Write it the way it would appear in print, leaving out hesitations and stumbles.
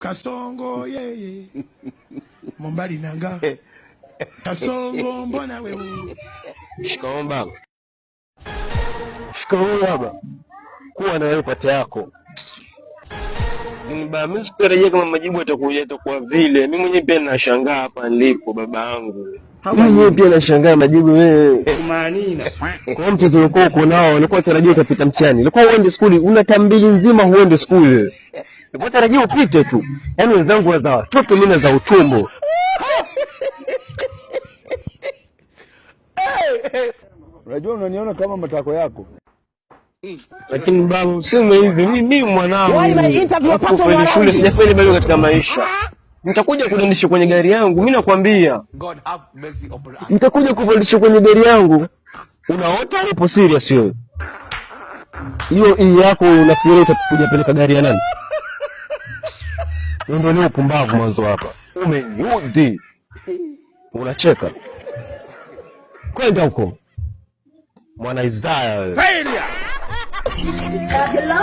Kasongo yeye Mombali nanga Kasongo mbona wewe. Shikamoo baba. Shikamoo baba. Kuwa na wewe pate yako. Baba, mimi sitarajia kama majibu yatakuja kwa vile. Mimi mwenyewe pia nashangaa hapa nilipo baba yangu. Mimi mwenyewe pia nashangaa majibu wewe. Kumanina. Kwa mtoto ulikuwa uko nao, ulikuwa tarajia utapita mtihani. Ulikuwa uende shule, una tambili nzima huende shule. Ulikuwa tarajia upite tu. Yaani wenzangu wazao watoto mimi za utumbo. Unajua unaniona kama matako yako. Lakini baba useme hivi, mimi mwanangu. Kwa shule sijafeli bado katika maisha. Nitakuja kudandisha kwenye gari yangu, mimi nakwambia. Nitakuja kudandisha kwenye gari yangu. Unaota upo serious wewe? Hiyo hii yako unafikiri utakuja peleka gari ya nani? Ndio ni upumbavu mwanzo hapa. Umeniudhi. Unacheka. Kwenda huko. Mwana Isaya wewe. Failure. Hello.